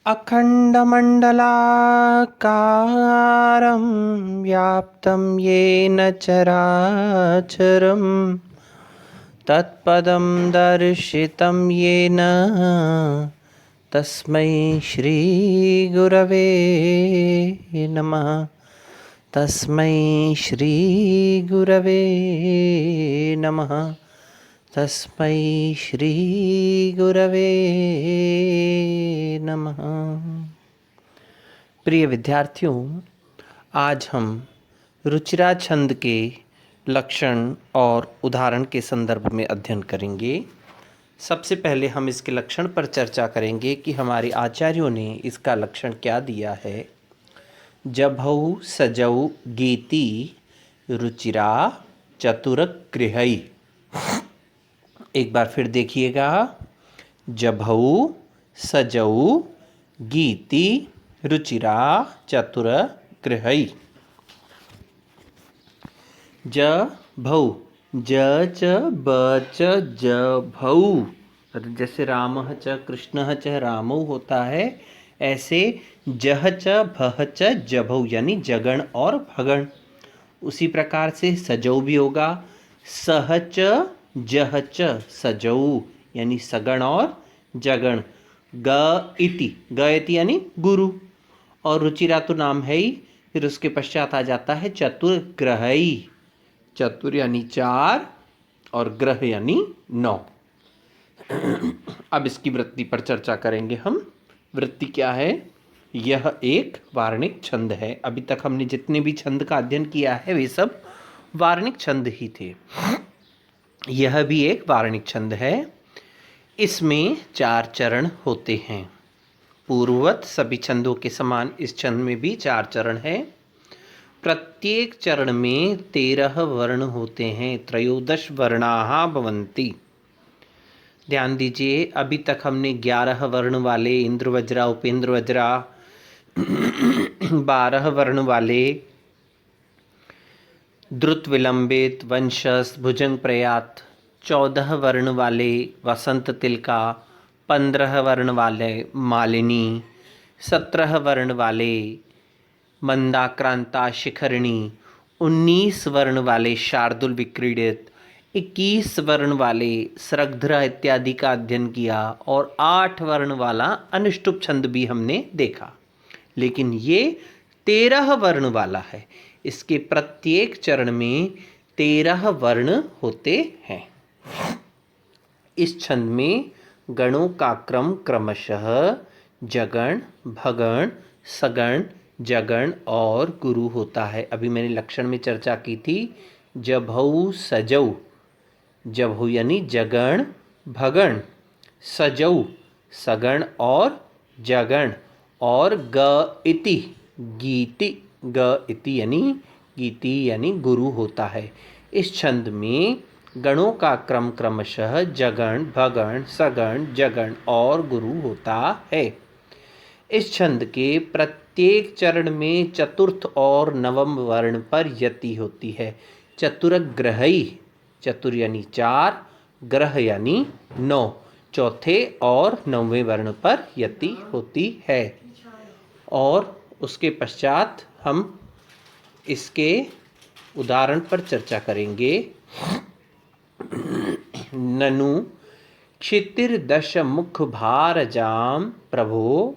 अखण्डमण्डलाकारं व्याप्तं येन चराचरं तत्पदं दर्शितं येन तस्मै श्रीगुरवे नमः। तस्मै श्रीगुरवे नमः। तस्मै श्रीगुरवे नमः। प्रिय विद्यार्थियों, आज हम रुचिरा छंद के लक्षण और उदाहरण के संदर्भ में अध्ययन करेंगे। सबसे पहले हम इसके लक्षण पर चर्चा करेंगे कि हमारे आचार्यों ने इसका लक्षण क्या दिया है। जभौ सजौ गीति रुचिरा चतुरगृहै। एक बार फिर देखिएगा। जभौ सजौ गीति रुचिरा चतुरगृहै। जभौ ज च ब च जभौ, जैसे रामः च कृष्णः च रामौ होता है, ऐसे जह च भह च जभौ यानी जगण और भगण। उसी प्रकार से सजौ भी होगा। सह च जह च सजौ यानी सगण और जगण। ग इति यानी गुरु, और रुचिरा तो नाम है ही। फिर उसके पश्चात आ जाता है चतुर्ग्रहै। चतुर यानी चार और ग्रह यानी 9। अब इसकी वृत्ति पर चर्चा करेंगे हम। वृत्ति क्या है? यह एक वार्णिक छंद है। अभी तक हमने जितने भी छंद का अध्ययन किया है वे सब वार्णिक छंद ही थे। यह भी एक वार्णिक छंद है। इसमें 4 चरण होते हैं। पूर्ववत सभी छंदों के समान इस छंद में भी 4 चरण है। प्रत्येक चरण में 13 वर्ण होते हैं। 13 वर्णाः भवन्ति। ध्यान दीजिए, अभी तक हमने 11 वर्ण वाले इंद्रवज्रा, उपेंद्रवज्रा, 12 वर्ण वाले द्रुत विलंबित, वंशज, भुजंग प्रयात, 14 वर्ण वाले वसंत तिलका, 15 वर्ण वाले मालिनी, 17 वर्ण वाले मंदाक्रांता शिखरिणी, 19 वर्ण वाले शार्दुल विक्रीडित, 21 वर्ण वाले सरगधरा इत्यादि का अध्ययन किया, और 8 वर्ण वाला अनुष्टुप छंद भी हमने देखा। लेकिन ये 13 वर्ण वाला है। इसके प्रत्येक चरण में 13 वर्ण होते हैं। इस छंद में गणों का क्रम क्रमशः जगण, भगण, सगण, जगण और गुरु होता है। अभी मैंने लक्षण में चर्चा की थी। जभौ सजौ, जभौ यानी जगण, भगण, सजौ सगण और जगण, और ग इति गीति, ग इति यानी गीति यानी गुरु होता है। इस छंद में गणों का क्रम क्रमशः जगण, भगण, सगण, जगण और गुरु होता है। इस छंद के प्रत्येक चरण में चतुर्थ और नवम वर्ण पर यति होती है। चतुरग्रहै, चतुर यानी 4, ग्रह यानी 9, चौथे और 9वें वर्ण पर यति होती है। और उसके पश्चात हम इसके उदाहरण पर चर्चा करेंगे। ननु क्षितिर्दश मुख भारजां प्रभो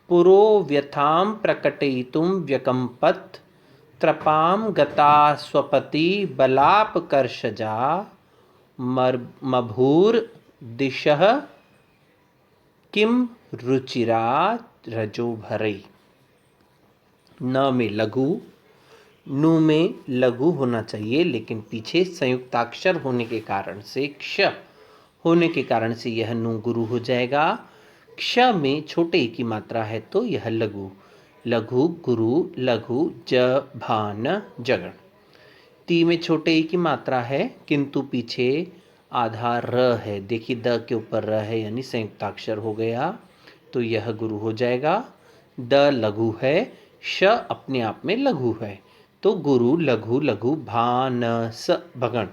पुरो व्यथां प्रकटयितुं व्यकम्पत् त्रपां गता स्वपति बलापकर्षजा मभूर्दिशः किं रुचिरा रजोभरै। न में लघु, नु में लघु होना चाहिए, लेकिन पीछे संयुक्ताक्षर होने के कारण से, क्ष होने के कारण से यह नु गुरु हो जाएगा। क्ष में छोटे की मात्रा है तो यह लघु। लघु गुरु, लघु ज भान जगण। ती में छोटे ई की मात्रा है किंतु पीछे आधा र है। देखिए द के ऊपर र है यानी संयुक्ताक्षर हो गया, तो यह गुरु हो जाएगा। द लघु है, श अपने आप में लघु है, तो गुरु लघु लघु भान स भगण।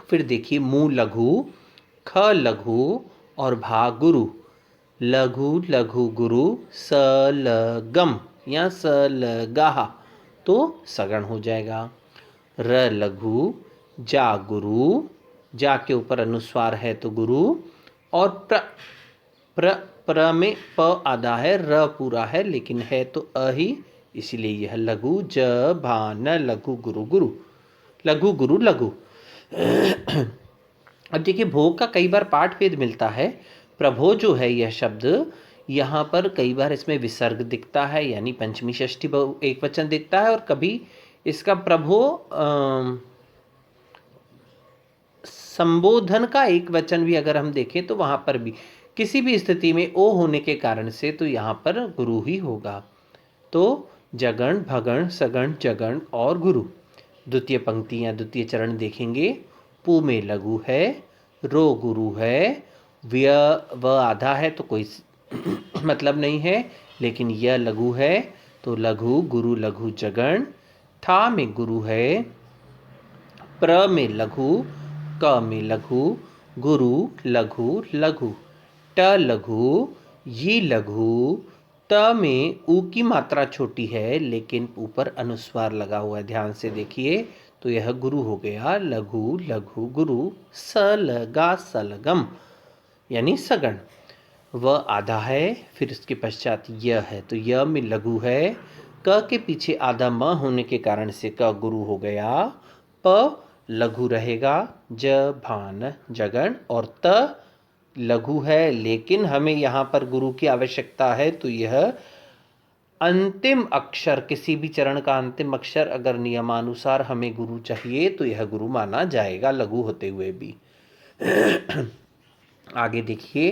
फिर देखिए मू लघु, ख लघु और भा गुरु। लघु लघु गुरु सलगम या सलगाह तो सगण हो जाएगा। र लघु जा गुरु, जा के ऊपर अनुस्वार है तो गुरु, और प्र प्र प्र में प आधा है, र पूरा है लेकिन है तो अ ही, इसीलिए यह लघु। ज भान लघु गुरु गुरु, लघु गुरु लघु। अब देखिए भोग का कई बार पाठ भेद मिलता है। प्रभो जो है यह शब्द यहाँ पर कई बार इसमें विसर्ग दिखता है, यानी पंचमी षष्ठी एक वचन दिखता है, और कभी इसका प्रभो संबोधन का एक वचन भी अगर हम देखें तो वहाँ पर भी किसी भी स्थिति में ओ होने के कारण से तो यहाँ पर गुरु ही होगा। तो जगण भगण सगण जगण और गुरु। द्वितीय पंक्ति या द्वितीय चरण देखेंगे। पू में लघु है, रो गुरु है, व्य व आधा है तो कोई मतलब नहीं है, लेकिन यह लघु है तो लघु गुरु लघु जगण। था में गुरु है, प्र में लघु, क में लघु, गुरु लघु लघु। ट लघु, ये लघु, त में ऊ की मात्रा छोटी है लेकिन ऊपर अनुस्वार लगा हुआ है, ध्यान से देखिए तो यह गुरु हो गया। लघु लघु गुरु सलगा सलगम यानी सगण। व आधा है, फिर इसके पश्चात य है तो य में लघु है, क के पीछे आधा म होने के कारण से क गुरु हो गया। प लघु रहेगा, ज भान जगण, और त लघु है लेकिन हमें यहाँ पर गुरु की आवश्यकता है तो यह अंतिम अक्षर, किसी भी चरण का अंतिम अक्षर अगर नियमानुसार हमें गुरु चाहिए तो यह गुरु माना जाएगा लघु होते हुए भी। आगे देखिए,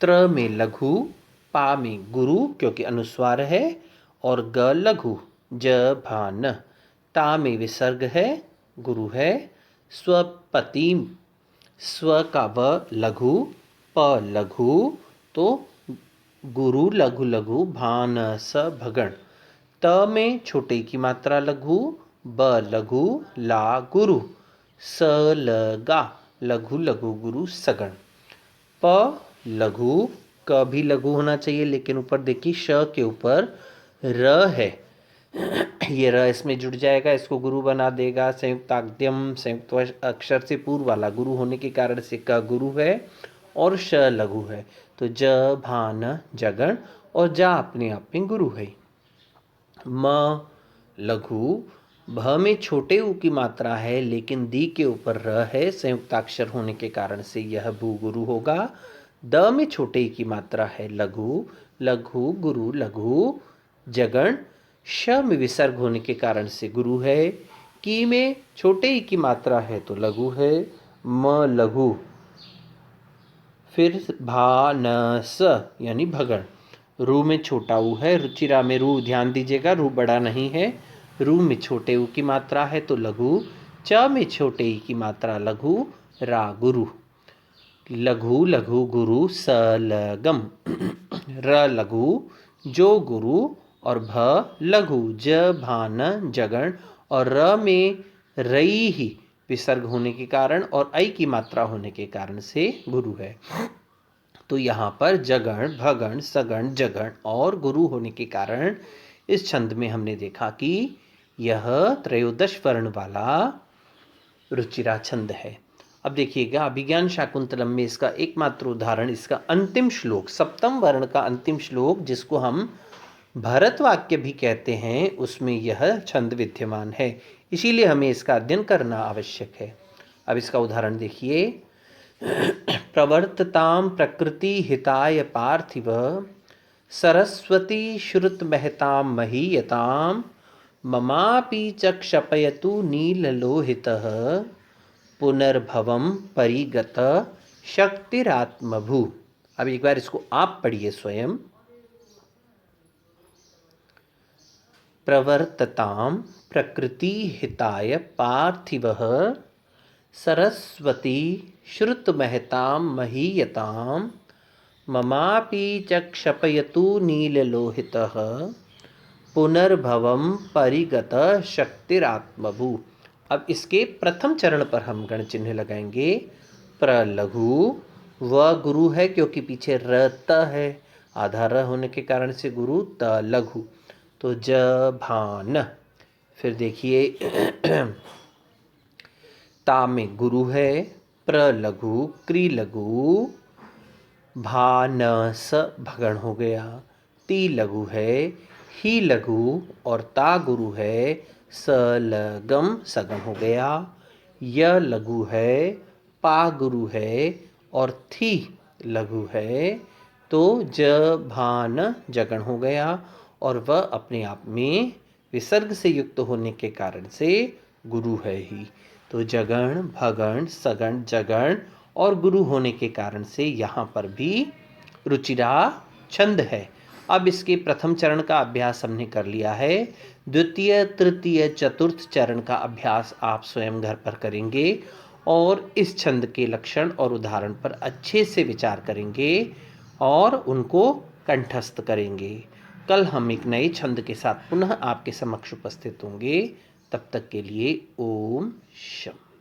त्र में लघु, पा में गुरु क्योंकि अनुस्वार है, और ग लघु, ज भान। ता में विसर्ग है, गुरु है। स्वपति, स्व का व लघु, प लघु तो गुरु लघु लघु भान स भगण। त में छोटे की मात्रा लघु, ब लघु ला गुरु, स लगा लघु लघु गुरु सगण। प लघु, क भी लघु होना चाहिए लेकिन ऊपर देखिए श के ऊपर र है, ये र इसमें जुड़ जाएगा, इसको गुरु बना देगा। संयुक्ताद्यम, संयुक्त अक्षर से पूर्व वाला गुरु होने के कारण से क गुरु है और श लघु है तो ज भान जगण, और जा अपने आप में गुरु है। म लघु, भ में छोटे ऊ की मात्रा है लेकिन दी के ऊपर र है, संयुक्ताक्षर होने के कारण से यह भू गुरु होगा। द में छोटे ई की मात्रा है, लघु लघु गुरु लघु जगण। श में विसर्ग होने के कारण से गुरु है। की में छोटे ई की मात्रा है तो लघु है। म लघु, फिर भा न स यानी भगण। रू में छोटा ऊ है, रुचिरा में रू, ध्यान दीजिएगा रू बड़ा नहीं है। रू में छोटे ऊ की मात्रा है तो लघु। च में छोटे ई की मात्रा लघु, रा गुरु। लघु लघु गुरु सलगम। र लघु, जो गुरु, और भ लघु, ज भान जगण, और र में रई ही विसर्ग होने के कारण और ऐ की मात्रा होने के कारण से गुरु है। तो यहाँ पर जगण भगण सगण जगण और गुरु होने के कारण इस छंद में हमने देखा कि यह त्रयोदश वर्ण वाला रुचिरा छंद है। अब देखिएगा अभिज्ञान शाकुंतलम में इसका एकमात्र उदाहरण, इसका अंतिम श्लोक, सप्तम वर्ण का अंतिम श्लोक जिसको हम भरत वाक्य भी कहते हैं, उसमें यह छंद विद्यमान है, इसीलिए हमें इसका अध्ययन करना आवश्यक है। अब इसका उदाहरण देखिए। प्रवर्तताम प्रकृति हिताय पार्थिव, सरस्वती श्रुत महताम महीयताम, ममापि च क्षपयतु नीललोहितः, पुनर्भवम परिगत शक्तिरात्मभू। अब एक बार इसको आप पढ़िए स्वयं। प्रवर्तताम प्रकृति हिताय पार्थिवः, सरस्वती श्रुत महताम महीयताम, ममापि च क्षपयतु नीललोहितः, पुनर्भवम परिगत शक्तिरात्मभू। अब इसके प्रथम चरण पर हम गण चिन्ह लगाएंगे। प्र लघु, व गुरु है क्योंकि पीछे रत है, आधा र होने के कारण से गुरु, त लघु, तो ज भान। फिर देखिए ता में गुरु है, प्र लघु, क्री लघु, भा न स भगण हो गया, ती लघु है, ही लघु और ता गुरु है, स लगम सगम हो गया, य लघु है, पा गुरु है और थी लघु है, तो ज भान जगण हो गया और वह अपने आप में विसर्ग से युक्त होने के कारण से गुरु है ही। तो जगण, भगण, सगण, जगण और गुरु होने के कारण से यहाँ पर भी रुचिरा छंद है। अब इसके प्रथम चरण का अभ्यास हमने कर लिया है। द्वितीय, तृतीय, चतुर्थ चरण का अभ्यास आप स्वयं घर पर करेंगे और इस छंद के लक्षण और उदाहरण पर अच्छे से विचार करेंगे और उनको कंठस्थ करेंगे। कल हम एक नए छंद के साथ पुनः आपके समक्ष उपस्थित होंगे। तब तक के लिए ओम शम।